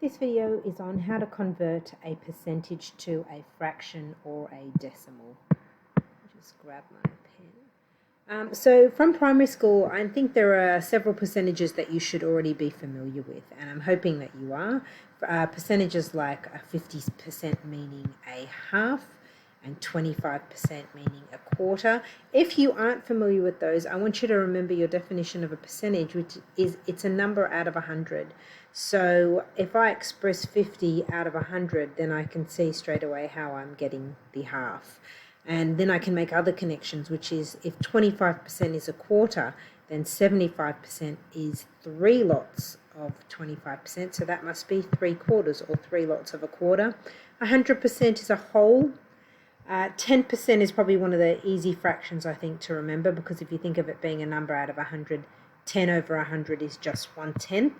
This video is on how to convert a percentage to a fraction or a decimal. Just grab my pen. So from primary school, I think there are several percentages that you should already be familiar with, and I'm hoping that you are. Percentages like a 50% meaning a half, and 25% meaning a quarter. If you aren't familiar with those, I want you to remember your definition of a percentage, which is it's a number out of 100. So if I express 50 out of 100, then I can see straight away how I'm getting the half. And then I can make other connections, which is if 25% is a quarter, then 75% is 3 lots of 25%. So that must be 3/4 or 3 lots of a quarter. 100% is a whole. 10% is probably one of the easy fractions, I think, to remember, because if you think of it being a number out of 100, 10 over 100 is just 1/10.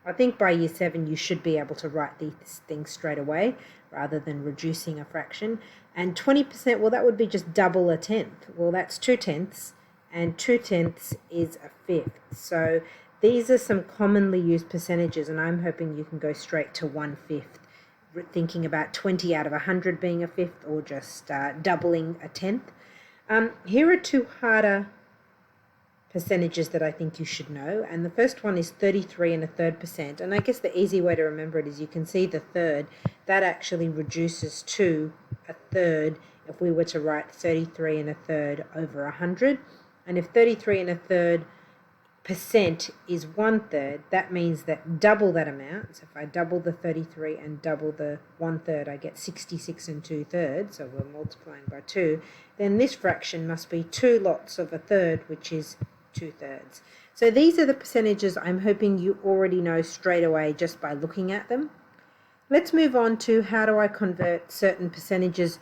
I think by year 7 you should be able to write these things straight away rather than reducing a fraction. And 20%, well, that would be just double a tenth. Well, that's 2/10, and 2/10 is a fifth. So these are some commonly used percentages, and I'm hoping you can go straight to 1/5. Thinking about 20 out of 100 being a fifth, or just doubling a tenth. Here are two harder percentages that I think you should know, and the first one is 33 1/3%, and I guess the easy way to remember it is you can see the third, that actually reduces to a third if we were to write 33 1/3 over 100, and if 33 1/3% is 1/3, that means that double that amount. So if I double the 33 and double the 1/3, I get 66 2/3, so we're multiplying by 2. Then this fraction must be 2 lots of a third, which is 2/3. So these are the percentages I'm hoping you already know straight away just by looking at them. Let's move on to how do I convert certain percentages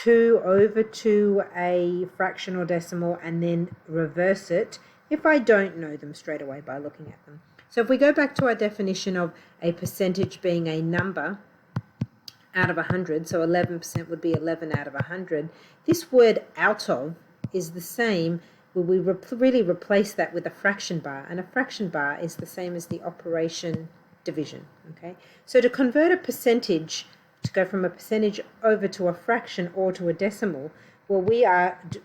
over to a fraction or decimal and then reverse it if I don't know them straight away by looking at them. So if we go back to our definition of a percentage being a number out of 100, so 11% would be 11 out of 100, this word out of is the same. We really replace that with a fraction bar, and a fraction bar is the same as the operation division. Okay, so to convert a percentage, to go from a percentage over to a fraction or to a decimal, well,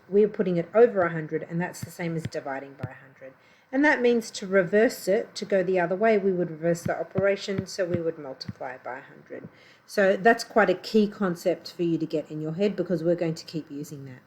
we're putting it over 100, and that's the same as dividing by 100. And that means to reverse it, to go the other way, we would reverse the operation, so we would multiply it by 100. So that's quite a key concept for you to get in your head, because we're going to keep using that.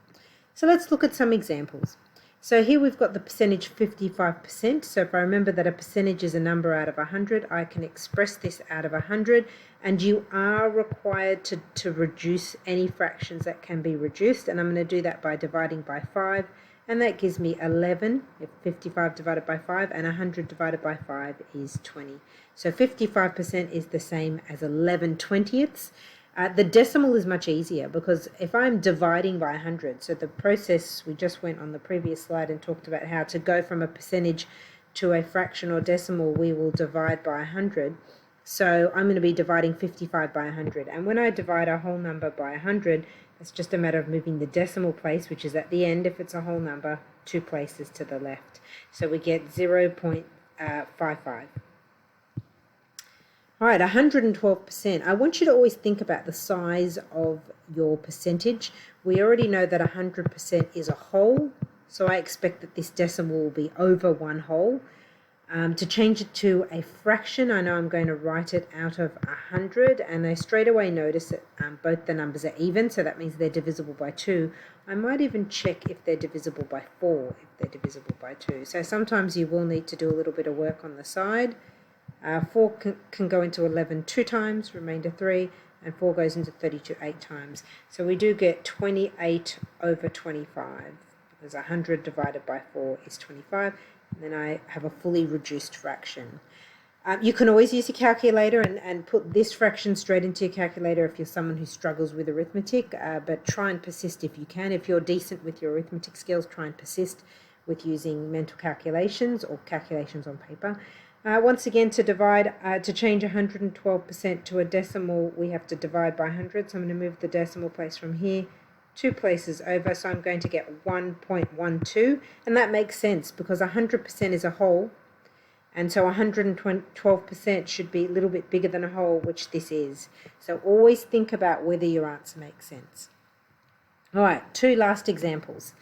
So let's look at some examples. So here we've got the percentage 55%. So if I remember that a percentage is a number out of 100, I can express this out of 100, and you are required to reduce any fractions that can be reduced, and I'm going to do that by dividing by 5, and that gives me 11, if 55 divided by 5, and 100 divided by 5 is 20. So 55% is the same as 11/20. The decimal is much easier, because if I'm dividing by 100, so the process we just went on the previous slide and talked about how to go from a percentage to a fraction or decimal, we will divide by 100. So I'm going to be dividing 55 by 100, and when I divide a whole number by 100, it's just a matter of moving the decimal place, which is at the end if it's a whole number, 2 places to the left. So we get 0.55. All right, 112%. I want you to always think about the size of your percentage. We already know that 100% is a whole, so I expect that this decimal will be over 1 whole. To change it to a fraction, I know I'm going to write it out of 100, and I straight away notice that both the numbers are even, so that means they're divisible by 2. I might even check if they're divisible by 4, if they're divisible by 2. So sometimes you will need to do a little bit of work on the side. 4 can go into 11 2 times, remainder 3, and 4 goes into 32 8 times. So we do get 28 over 25, because 100 divided by 4 is 25, and then I have a fully reduced fraction. You can always use your calculator and put this fraction straight into your calculator if you're someone who struggles with arithmetic, but try and persist if you can. If you're decent with your arithmetic skills, try and persist with using mental calculations or calculations on paper. Once again, to change 112% to a decimal, we have to divide by 100. So I'm going to move the decimal place from here 2 places over. So I'm going to get 1.12, and that makes sense because 100% is a whole, And so 112% should be a little bit bigger than a whole, which this is. So always think about whether your answer makes sense. All right, 2 last examples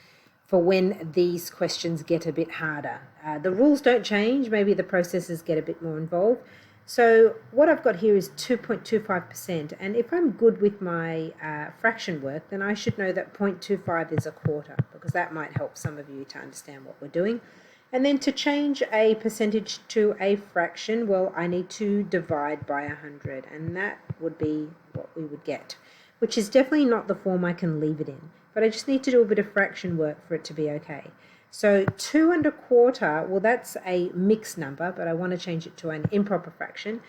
for when these questions get a bit harder. The rules don't change, maybe the processes get a bit more involved. So what I've got here is 2.25%, and if I'm good with my fraction work, then I should know that 0.25 is a quarter, because that might help some of you to understand what we're doing. And then to change a percentage to a fraction, well, I need to divide by 100, and that would be what we would get, which is definitely not the form I can leave it in, but I just need to do a bit of fraction work for it to be okay. So 2 1/4, well, that's a mixed number, but I want to change it to an improper fraction.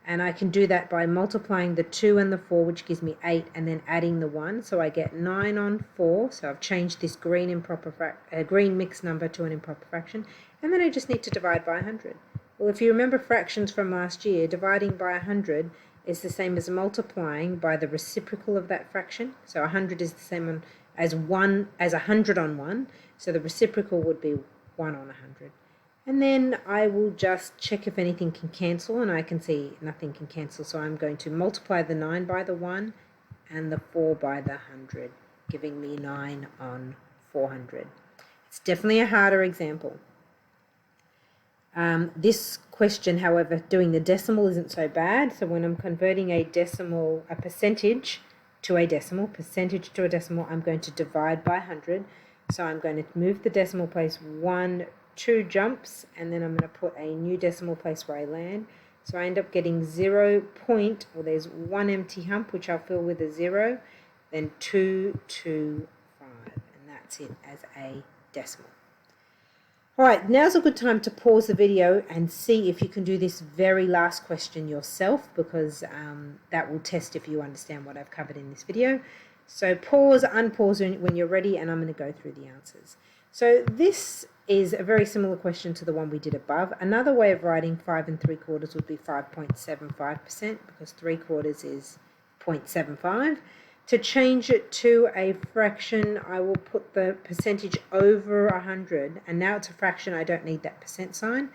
And I can do that by multiplying the 2 and the 4, which gives me 8, and then adding the 1. So I get 9 on 4. So I've changed this green green mixed number to an improper fraction. And then I just need to divide by 100. Well, if you remember fractions from last year, dividing by 100 is the same as multiplying by the reciprocal of that fraction. So 100 is the same as 100 on 1. So the reciprocal would be 1 on 100. And then I will just check if anything can cancel, and I can see nothing can cancel. So I'm going to multiply the 9 by the 1 and the 4 by the 100, giving me 9 on 400. It's definitely a harder example. This question, however, doing the decimal isn't so bad. So when I'm converting a percentage to a decimal, I'm going to divide by 100. So I'm going to move the decimal place 2 jumps, and then I'm going to put a new decimal place where I land. So I end up getting 0. Well, there's 1 empty hump, which I'll fill with a 0, then 225, and that's it as a decimal. All right, now's a good time to pause the video and see if you can do this very last question yourself, because that will test if you understand what I've covered in this video. So pause, unpause when you're ready, and I'm going to go through the answers. So this is a very similar question to the one we did above. Another way of writing 5 3/4 would be 5.75%, because 3/4 is 0.75. To change it to a fraction, I will put the percentage over 100, and now it's a fraction, I don't need that percent sign.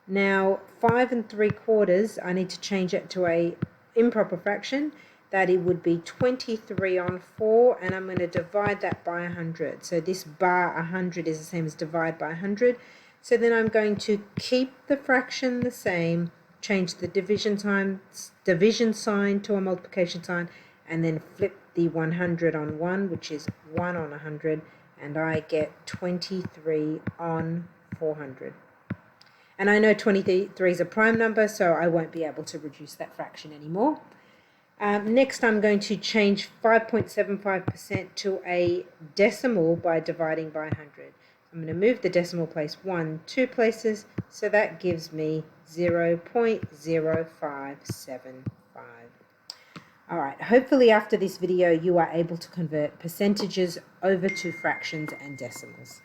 Now 5 3/4, I need to change it to a improper fraction, that it would be 23 on 4, and I'm going to divide that by 100. So this bar 100 is the same as divide by 100. So then I'm going to keep the fraction the same, change the division sign to a multiplication sign, and then flip the 100 on 1, which is 1 on 100, and I get 23 on 400. And I know 23 is a prime number, so I won't be able to reduce that fraction anymore. Next, I'm going to change 5.75% to a decimal by dividing by 100. I'm going to move the decimal place 2 places, so that gives me 0.0575. All right, hopefully after this video you are able to convert percentages over to fractions and decimals.